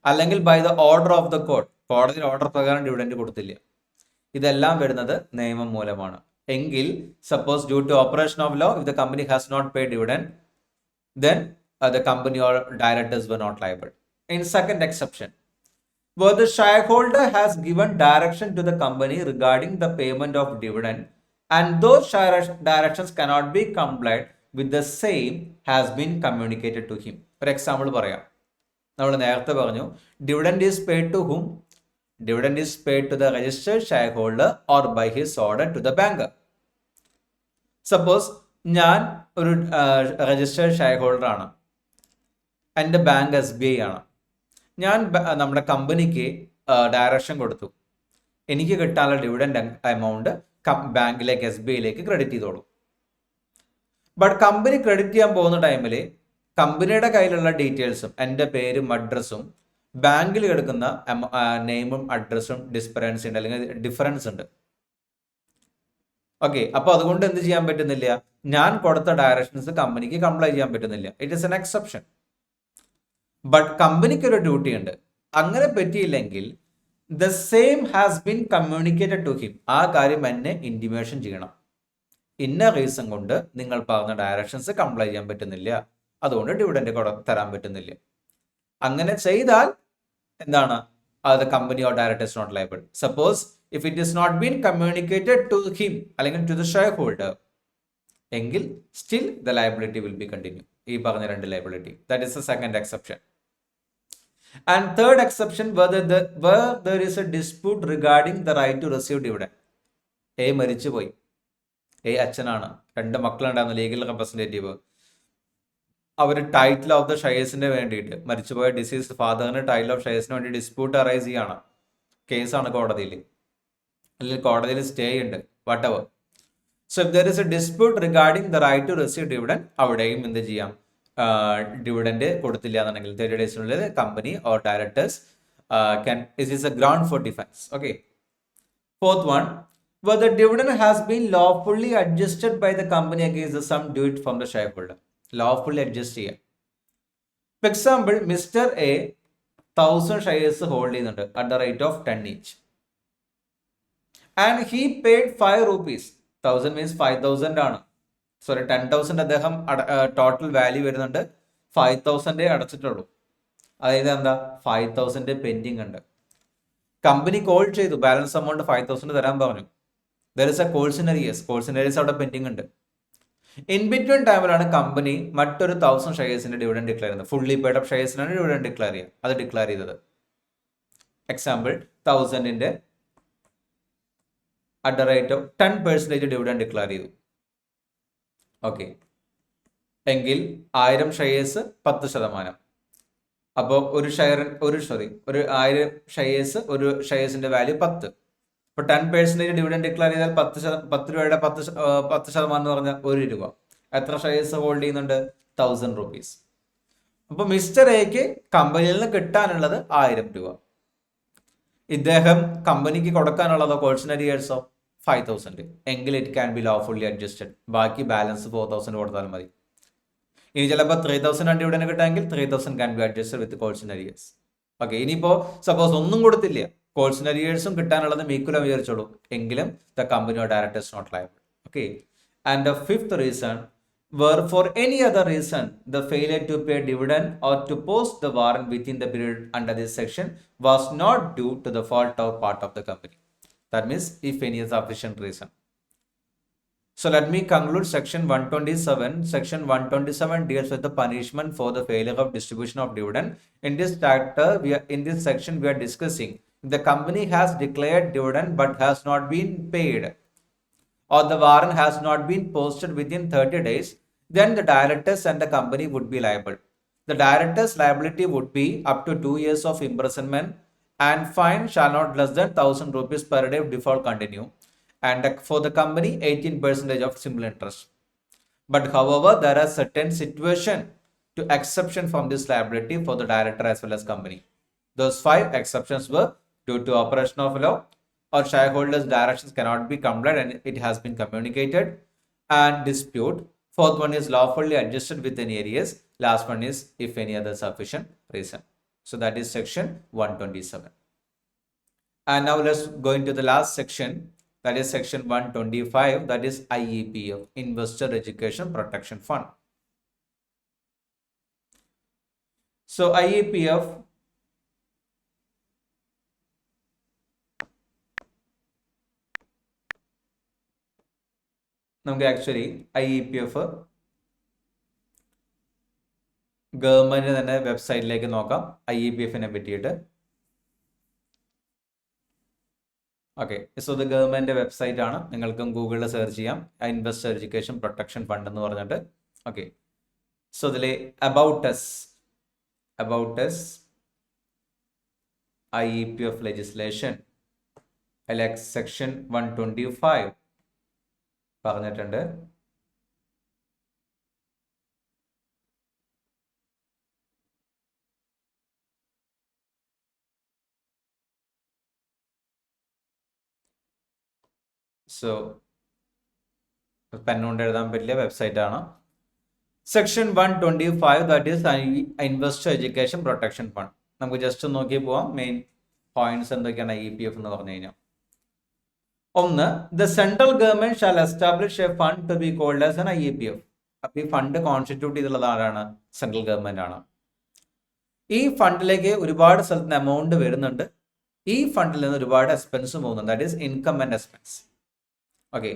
അല്ലെങ്കിൽ by the order of the court, കോടതി order പ്രകാരം ഡിവിഡൻഡ് കൊടുത്തില്ല. ഇതെല്ലാം വരുന്നത് നിയമം മൂലമാണ്. എങ്കിൽ suppose due to operation of law, if the company has not paid dividend, then the company or directors were not liable. In second exception, where the shareholder has given direction to the company regarding the payment of dividend and those directions cannot be complied with, the same has been communicated to him. For example പറയാം, നമ്മൾ നേരത്തെ പറഞ്ഞു dividend is paid to hmm? Dividend is paid to the registered share holder or by his order to the banker. Suppose ഞാൻ ഒരു registered share holder ആണ്, എൻ്റെ bank SBI ആണ്. ഞാൻ നമ്മുടെ കമ്പനിക്ക് ഡയറക്ഷൻ കൊടുത്തു, എനിക്ക് കിട്ടാനുള്ള ഡിവിഡൻഡ് എമൗണ്ട് ബാങ്കിലേക്ക് SBIയിലേക്ക് ക്രെഡിറ്റ് ചെയ്തോളൂ. ബട്ട് കമ്പനി ക്രെഡിറ്റ് ചെയ്യാൻ പോകുന്ന ടൈമിൽ കമ്പനിയുടെ കയ്യിലുള്ള ഡീറ്റെയിൽസും എൻ്റെ പേരും അഡ്രസ്സും ബാങ്കിൽ കിടക്കുന്ന നെയിമും അഡ്രസ്സും ഡിഫറൻസ് ഉണ്ട്, അല്ലെങ്കിൽ ഡിഫറൻസ് ഉണ്ട്. ഓക്കെ, അപ്പോൾ അതുകൊണ്ട് എന്ത് ചെയ്യാൻ പറ്റുന്നില്ല? ഞാൻ കൊടുത്ത ഡയറക്ഷൻസ് കമ്പനിക്ക് കംപ്ലൈ ചെയ്യാൻ പറ്റുന്നില്ല. It is an exception. But കമ്പനിക്ക് ഒരു ഡ്യൂട്ടി ഉണ്ട്. അങ്ങനെ പറ്റിയില്ലെങ്കിൽ the same has been communicated to him. ആ കാര്യം എന്നെ ഇൻറ്റിമേഷൻ ചെയ്യണം. ഇന്ന റീസൺ കൊണ്ട് നിങ്ങൾ പറഞ്ഞ ഡയറക്ഷൻസ് കംപ്ലൈ ചെയ്യാൻ പറ്റുന്നില്ല, അതുകൊണ്ട് ഡിവിഡൻഡ് തരാൻ പറ്റുന്നില്ല. അങ്ങനെ ചെയ്താൽ എന്താണ്? the company or director is not liable. Suppose if it is not been communicated to him അല്ലെങ്കിൽ to the shareholder, എങ്കിൽ still the liability will be continue. ഈ പറഞ്ഞ രണ്ട് liability. That is the second exception. And third exception, where there is a dispute regarding the right to receive dividend. മരിച്ചുപോയി, അച്ഛനാണ്, രണ്ട് മക്കളുണ്ടായിരുന്നു, legal representative. അവർ title of the ഷെയർസിന് വേണ്ടിയിട്ട്, മരിച്ചുപോയ ഡിസീസ്ഡ് ഫാദറിന് ടൈറ്റിൽ ഓഫ് ഷെയർസിന് വേണ്ടി ഡിസ്പ്യൂട്ട് അറൈസ് ചെയ്യാണ്. കേസാണ് കോടതിയിൽ, അല്ലെങ്കിൽ കോടതിയിൽ സ്റ്റേ ഉണ്ട്, whatever. So if there is a dispute regarding the right to receive dividend, അവിടെയും എന്ത് ചെയ്യാം? ഡിവിഡൻഡ് കൊടുത്തില്ല എന്നുണ്ടെങ്കിൽ 30 ഡേയ്സിനുള്ളിൽ company or directors it is a ground for defence. Okay. Fourth one, where the dividend has been lawfully adjusted by the company against the sum due from the shareholder. Lawfully adjust ചെയ്യാം. For example, Mr. A 1000 shares hold ചെയ്യുന്നുണ്ട് at the rate of 10 each. And he paid 5 rupees. 1000 means 5000 ആണ്. Sorry 10,000 അദ്ദേഹം total value വരുന്നുണ്ട്, 5,000 അടച്ചിട്ടുള്ളൂ. അതായത് എന്താ, 5,000 pending ഉണ്ട്. Company call ചെയ്തു, balance amount 5,000 തരാൻ പറഞ്ഞു. ദർ ഇസ് എ കോൾസിനറിയസ് അവിടെ പെൻഡിങ് ഉണ്ട്. ഇൻ ബിറ്റ്വീൻ ടൈമിലാണ് കമ്പനി മറ്റൊരു 1000 ഷെയർസിന്റെ ഡിവിഡൻഡ് ഡിക്ലെയർ ചെയ്യുന്നത്. ഫുള്ളി പെയ്ഡ് അപ്പ് ഷെയർസിനാണ് ഡിവിഡൻഡ് ഡിക്ലെയർ ചെയ്യുക. അത് ഡിക്ലെയർ ചെയ്തത് example 1000 at the rate of 10% dividend declare ചെയ്തു. ഓക്കെ, എങ്കിൽ 1000 ഷെയർസ് 10%. അപ്പോൾ ഒരു 1000 ഷെയർസ്, ഒരു ഷെയർസിന്റെ വാല്യൂ 10. അപ്പോൾ 10% ഡിവിഡൻഡ് ഡിക്ലെയർ ചെയ്താൽ 10 രൂപയുടെ 10% എന്ന് പറഞ്ഞാൽ 1 രൂപ. എത്ര ഷെയർസ് ഹോൾഡ് ചെയ്യുന്നുണ്ട്? 1000 rupees. അപ്പോൾ മിസ്റ്റർ എക്ക് കമ്പനിയിൽ നിന്ന് കിട്ടാനുള്ളത് 1000 രൂപ. ഇദ്ദേഹം കമ്പനിക്ക് കൊടുക്കാനുള്ളതോ കോൾസിനറിയേഴ്സോ 5,000. എങ്കിൽ it can be lawfully adjusted. ബാക്കി ബാലൻസ് 4,000 കൊടുത്താൽ മതി. ഇനി ചിലപ്പോൾ 3,000 ഡിവിഡൻഡ് കിട്ടാമെങ്കിൽ 3,000 can be adjusted with calls in arrears. Okay, ഇനിയിപ്പോൾ സപ്പോസ് ഒന്നും കൊടുത്തില്ല, കോൾസിനറിയേഴ്സും കിട്ടാനുള്ളത് ഈക്വലായി വിചാരിച്ചോളൂ, എങ്കിലും the company or directors not liable. Okay, and the fifth reason, were for any other reason the failure to pay dividend or to post the warrant within the period under this section was not due to the fault or part of the company. That means if any sufficient reason. So let me conclude section 127. Section 127 deals with the punishment for the failure of distribution of dividend. In this section we are discussing if the company has declared dividend but has not been paid, or the warrant has not been posted within 30 days, then the directors and the company would be liable. The directors' liability would be up to 2 years of imprisonment, and fine shall not less than 1,000 rupees per day if default continue, and for the company 18% of simple interest. But however, there are certain situations to exception from this liability for the director as well as company. Those 5 exceptions were due to operation of law, or shareholders' directions cannot be complied and it has been communicated, and dispute. Fourth one is lawfully adjusted with any areas. Last one is if any other sufficient reason. So that is section 127. And now let's go into the last section, that is section 125, that is IEPF, Investor Education Protection Fund. So IEPF, നമുക്ക് actually IEPF government തന്നെ വെബ്സൈറ്റിലേക്ക് നോക്കാം IEPFനെ പറ്റിയിട്ട്. Okay, so ഇത് government website ആണ്, നിങ്ങൾക്കും ഗൂഗിളിൽ search ചെയ്യാം, ഇൻവെസ്റ്റർ എഡ്യൂക്കേഷൻ പ്രൊട്ടക്ഷൻ ഫണ്ട് എന്ന് പറഞ്ഞിട്ട്. ഓക്കെ, സോ ഇതിൽ അബൌട്ട് us IEPF ലെജിസ്ലേഷൻ അതിൽ സെക്ഷൻ 125 പറഞ്ഞിട്ടുണ്ട്. സോ പെണ്ണുകൊണ്ട് എഴുതാൻ പറ്റില്ല, വെബ്സൈറ്റ് ആണ്. Section 125, that is investor education protection fund. നമുക്ക് ജസ്റ്റ് നോക്കി പോവാം മെയിൻ പോയിന്റ്സ് എന്തൊക്കെയാണ് IEPF എന്ന് പറഞ്ഞു കഴിഞ്ഞാൽ. ഒന്ന്, the central government shall establish a fund to be called as an IEPF. അപ്പൊ ഈ ഫണ്ട് കോൺസ്റ്റിറ്റ്യൂട്ട് ചെയ്തിട്ടുള്ളത് ആരാണ്? സെൻട്രൽ ഗവൺമെന്റ് ആണ്. ഈ ഫണ്ടിലേക്ക് ഒരുപാട് സ്ഥലത്ത് എമൗണ്ട് വരുന്നുണ്ട്, ഈ ഫണ്ടിൽ നിന്ന് ഒരുപാട് എക്സ്പെൻസ് പോകുന്നുണ്ട്, that is income and expense. Okay,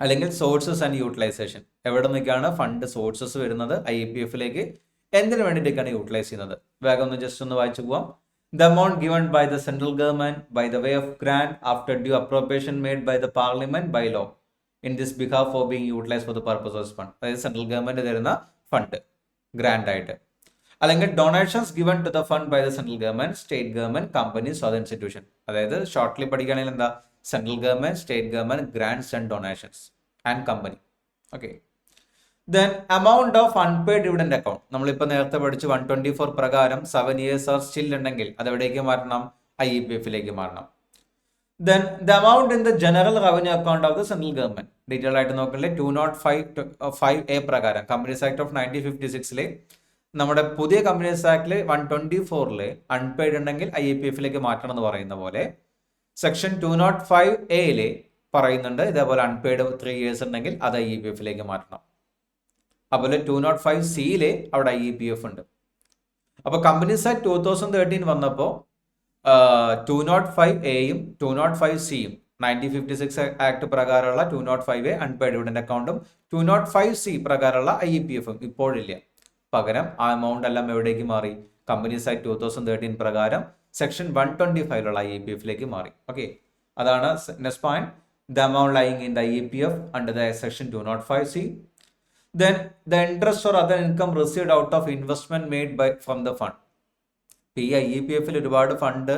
അല്ലെങ്കിൽ സോഴ്സസ് ആൻഡ് യൂട്ടിലൈസേഷൻ. എവിടെ നിന്നൊക്കെയാണ് ഫണ്ട് സോഴ്സസ് വരുന്നത് IEPFലേക്ക്, എന്തിനു വേണ്ടിയിട്ടൊക്കെയാണ് യൂട്ടിലൈസ് ചെയ്യുന്നത്? വേഗം ഒന്ന് ജസ്റ്റ് ഒന്ന് വായിച്ചു പോവാം. The amount given by the central government by the way of grant after due appropriation made by the parliament by law in this behalf for being utilized for the purpose of this fund. അതായത് central government തരുന്ന fund grant ആയിട്ട്. അല്ലെങ്കിൽ donations given to the fund by the central government, state government, companies, other institution. അതായത് shortly പഠിക്കുകയാണെങ്കിൽ എന്താ? Central government, state government, grants and donations and company. Okay, then amount of unpaid dividend account. നമ്മളിപ്പോൾ നേരത്തെ പഠിച്ച് 124 പ്രകാരം 7 years or still ഉണ്ടെങ്കിൽ അത് എവിടേക്ക് മാറണം? IEPFലേക്ക് മാറണം. Then the amount in the general revenue account of the central government. Detail ആയിട്ട് നോക്കണ്ടേ 205(a) പ്രകാരം കമ്പനീസ് ആക്ട് ഓഫ് 1956 നമ്മുടെ പുതിയ കമ്പനീസ് ആക്ടിൽ 124 അൺപെയ്ഡ് ഉണ്ടെങ്കിൽ IEPF മാറ്റണം എന്ന് പറയുന്ന പോലെ സെക്ഷൻ 205A പറയുന്നുണ്ട് ഇതേപോലെ അൺപെയ്ഡ് 3 years ഉണ്ടെങ്കിൽ അത് IEPF മാറ്റണം. അതുപോലെ 205C അവിടെ IEPF ഉണ്ട്. അപ്പോൾ കമ്പനീസ് ആക്ട് 2013 വന്നപ്പോൾ 205Aയും 205Cയും 1956 ആക്ട് പ്രകാരമുള്ള 205A അൺപെയ്ഡ് ഡിവിഡന്റ് അക്കൗണ്ടും 205C പ്രകാരമുള്ള IEPFും ഇപ്പോഴില്ല. പകരം ആ എമൗണ്ട് എല്ലാം എവിടേക്ക് മാറി? കമ്പനീസ് ആക്ട് 2013 പ്രകാരം സെക്ഷൻ 125 IEPF മാറി. ഓക്കെ, അതാണ് next point. The amount lying in the IEPF under the section 205C. Then the interest or other income received out of investment made from the fund. ഈ IEPF ഒരുപാട് fund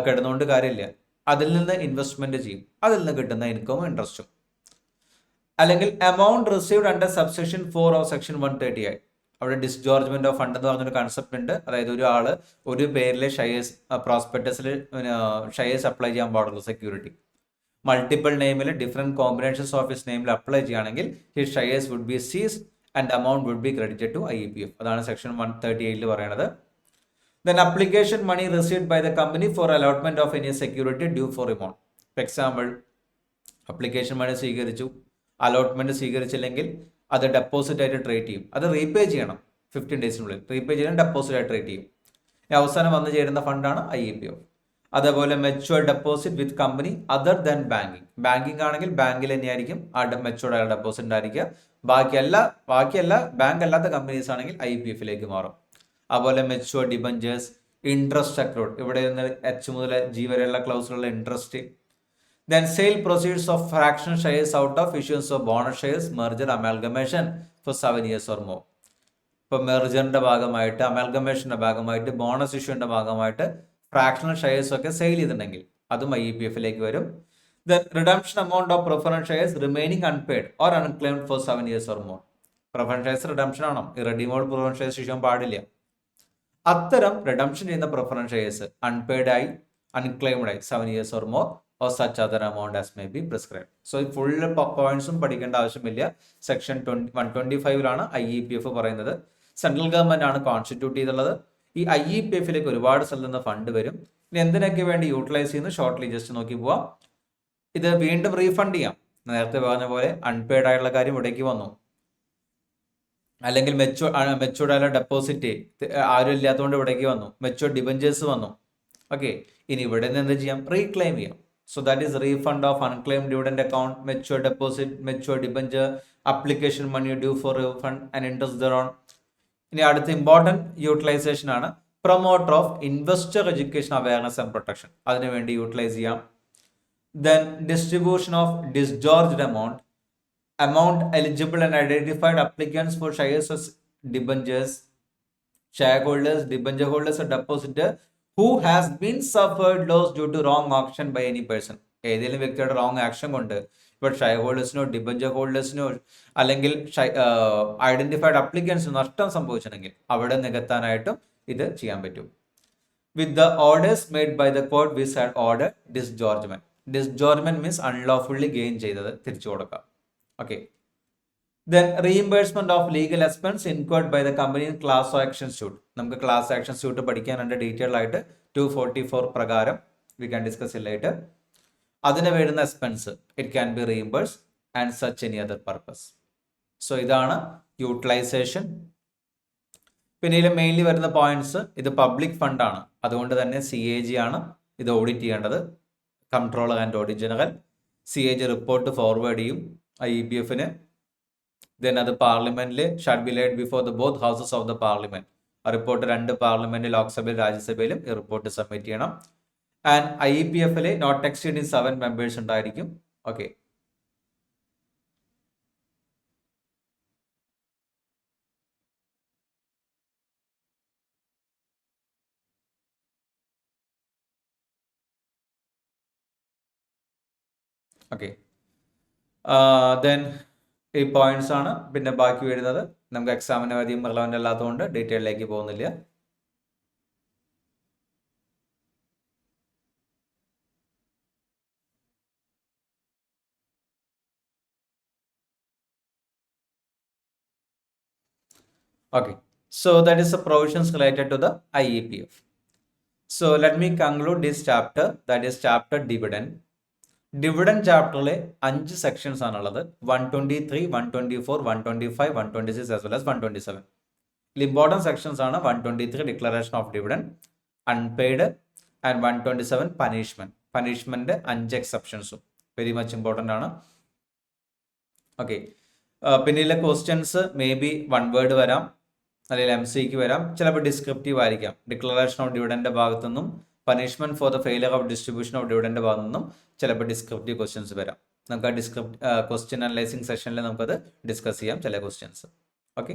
കിടന്നുകൊണ്ട് കാര്യമില്ല, അതിൽ നിന്ന് investment ചെയ്യും, അതിൽ നിന്ന് കിട്ടുന്ന ഇൻകമും ഇൻട്രസ്റ്റും. അല്ലെങ്കിൽ amount received under subsection 4 of section 130I. അവിടെ ഡിസ്ജോർജ്മെന്റ് ഓഫ് ഫണ്ട് എന്ന് പറഞ്ഞൊരു കൺസെപ്റ്റ് ഉണ്ട്. അതായത് ഒരാള് ഒരു പേരിലെ ഷെയർസ് പ്രോസ്പെക്ടസിൽ ഷെയർസ് അപ്ലൈ ചെയ്യാൻ പാടുള്ളൂ, സെക്യൂരിറ്റി. മൾട്ടിപ്പിൾ നെയിമിൽ ഡിഫറെന്റ് കോമ്പിനേഷൻസ് ഓഫ് ഹിസ് നെയിമിൽ അപ്ലൈ ചെയ്യുകയാണെങ്കിൽ his shares would be seized and amount would be credited to IEPF. അതാണ് സെക്ഷൻ 138 പറയുന്നത്. Then application money received by the company for allotment of any security due for amount. For example, application money സ്വീകരിച്ചു, allotment സ്വീകരിച്ചില്ലെങ്കിൽ അത് deposit ആയിട്ട് treat ചെയ്യും. അത് repay ചെയ്യണം 15 ഡേയ്സിനുള്ളിൽ. Repay ചെയ്യാൻ deposit ആയിട്ട് ട്രീറ്റ് ചെയ്യും. അവസാനം വന്നു ചേരുന്ന ഫണ്ടാണ് IEPF. അതേപോലെ മെച്ചുവർ ഡെപ്പോസിറ്റ് വിത്ത് company other than banking. Banking ആണെങ്കിൽ ബാങ്കിൽ തന്നെയായിരിക്കും ആ മെച്ചുവർഡ് ആയ ഡെപ്പോസിറ്റ് ഉണ്ടായിരിക്കുക. ബാക്കിയല്ല ബാങ്ക് അല്ലാത്ത കമ്പനീസ് ആണെങ്കിൽ IEPF മാറും. അതുപോലെ മെച്ചുവർ ഡിബഞ്ചേഴ്സ്, ഇൻട്രസ്റ്റ് അക്രൂഡ്, ഇവിടെ നിന്ന് H മുതൽ G വരെയുള്ള ക്ലൗസിലുള്ള interest. Then sale proceeds of fraction shares out of issues of bonus shares, merger, amalgamation for 7 years or more. ഇപ്പോൾ മെർജറിന്റെ ഭാഗമായിട്ട്, അമാൽഗമേഷന്റെ ഭാഗമായിട്ട്, ബോണസ് ഇഷ്യൂന്റെ ഭാഗമായിട്ട് ഫ്രാക്ഷണൽ ഷെയർസ് ഒക്കെ സെയിൽ ചെയ്തിട്ടുണ്ടെങ്കിൽ അതും IEPF വരും. Then redemption amount of preference shares remaining unpaid or unclaimed for 7 years or more. Preference shares redemption ആണോ? Irredeemable preference shares issue പാടില്ല. അത്തരം റിഡംഷൻ ചെയ്യുന്ന പ്രിഫറൻസ് ഷെയർസ് അൺപെയ്ഡ് ആയി, അൺക്ലെയിംഡ് ആയി 7 years or more or such other amount as may be prescribed. So ഈ full പോയിന്റ്സും പഠിക്കേണ്ട ആവശ്യമില്ല. Section 125 IEPF പറയുന്നത്. സെൻട്രൽ ഗവൺമെന്റ് ആണ് കോൺസ്റ്റിറ്റ്യൂട്ട് ചെയ്തുള്ളത്. ഈ IEPF ഒരുപാട് സ്ഥലത്ത് നിന്ന് ഫണ്ട് വരും. ഇനി എന്തിനൊക്കെ വേണ്ടി യൂട്ടിലൈസ് ചെയ്യുന്നു ഷോർട്ട്ലി ജസ്റ്റ് നോക്കി പോവാം. ഇത് വീണ്ടും റീഫണ്ട് ചെയ്യാം. നേരത്തെ പറഞ്ഞ പോലെ അൺപെയ്ഡ് ആയിട്ടുള്ള കാര്യം ഇവിടേക്ക് വന്നു. അല്ലെങ്കിൽ മെച്ചുവർഡ് ആയ ഡെപ്പോസിറ്റ് ആരും ഇല്ലാത്തതുകൊണ്ട് ഇവിടേക്ക് വന്നു. മെച്ചുവർഡ് ഡിബഞ്ചേഴ്സ് വന്നു. ഓക്കെ, ഇനി ഇവിടെ നിന്ന് എന്ത് ചെയ്യാം? റീക്ലെയിം ചെയ്യാം. So that is refund of unclaim dividend account, matured deposit, matured debenture, application money due for refund and interest thereon. ഇനി അടുത്ത ഇമ്പോർട്ടൻറ്റ് യൂട്ടിലൈസേഷൻ ആണ് promoter of investor education awareness and protection. അതിനുവേണ്ടി യൂട്ടിലൈസ് ചെയ്യാം. Then distribution of disgorged amount eligible and identified applicants for shares as debentures, shareholders, debenture holders or depositor who has been suffered loss due to wrong action by any person. ഏതെങ്കിലും വ്യക്തിയുടെ wrong action കൊണ്ട് ഇപ്പോൾ share ഹോൾഡേഴ്സിനോ debenture ഹോൾഡേഴ്സിനോ അല്ലെങ്കിൽ identified അപ്ലിക്കൻസിനോ നഷ്ടം സംഭവിച്ചിട്ടുണ്ടെങ്കിൽ അവിടെ നികത്താനായിട്ടും ഇത് ചെയ്യാൻ പറ്റും. With the orders made by the court which had order disgorgement. Disgorgement means unlawfully gain ചെയ്തത് തിരിച്ചു കൊടുക്കാം. Okay. Then reimbursement of legal expense incurred by the company in class action suit. നമുക്ക് class action suit പഠിക്കാനുണ്ട് detail ആയിട്ട്. 244 പ്രകാരം we can discuss it later. അതിന് വരുന്ന expense it can be reimbursed and such any other purpose. So ഇതാണ് utilisation. പിന്നെ ഇതിൽ mainly വരുന്ന പോയിന്റ്സ്, ഇത് പബ്ലിക് ഫണ്ട് ആണ്, അതുകൊണ്ട് തന്നെ CAG ആണ് ഇത് ഓഡിറ്റ് ചെയ്യേണ്ടത്, controller and audit general. CAG report forward ചെയ്യും IEPF-ന്. ദെൻ അത് പാർലമെന്റിൽ shall be laid before the both houses of the parliament. ആ റിപ്പോർട്ട് 2 പാർലമെന്റ്, ലോക്സഭയിലും രാജ്യസഭയിലും ഈ റിപ്പോർട്ട് സബ്മിറ്റ് ചെയ്യണം. And IEPF not exceeding 7 members ഉണ്ടായിരിക്കും. Okay, okay. ദെൻ ഈ പോയിന്റ്സ് ആണ് പിന്നെ ബാക്കി വരുന്നത്. നമുക്ക് എക്സാമിന് അധികം റിലവൻ്റ് അല്ലാത്തതുകൊണ്ട് ഡീറ്റെയിലേക്ക് പോകുന്നില്ല. Okay, So that is the provisions related to the IEPF. So let me conclude this chapter, that is chapter dividend. Dividend ചാപ്റ്ററിൽ 5 സെക്ഷൻസ് ആണുള്ളത്. 123, 124, 125, 126 as well as 127. Important sections ആണ് 123 declaration of dividend, unpaid, and 127 punishment. Punishment 5 എക്സെപ്ഷൻസും very much important ആണ്. Okay, പിന്നെയുള്ള questions may be 1 word വരാം, അല്ലെങ്കിൽ MCQ വരാം, ചിലപ്പോൾ ഡിസ്ക്രിപ്റ്റീവ് ആയിരിക്കാം. ഡിക്ലറേഷൻ ഓഫ് ഡിവിഡൻ്റെ ഭാഗത്തു നിന്നും punishment for the failure of distribution of ഡിവിഡൻ്റെ ഭാഗത്തു നിന്നും ചിലപ്പോൾ ഡിസ്ക്രിപ്റ്റീവ് ക്വസ്റ്റ്യൻസ് വരാം. നമുക്ക് ആ ക്വസ്റ്റ്യൻ അനലൈസിങ് സെഷനിൽ നമുക്കത് ഡിസ്കസ് ചെയ്യാം ചില ക്വസ്റ്റ്യൻസ്. ഓക്കെ.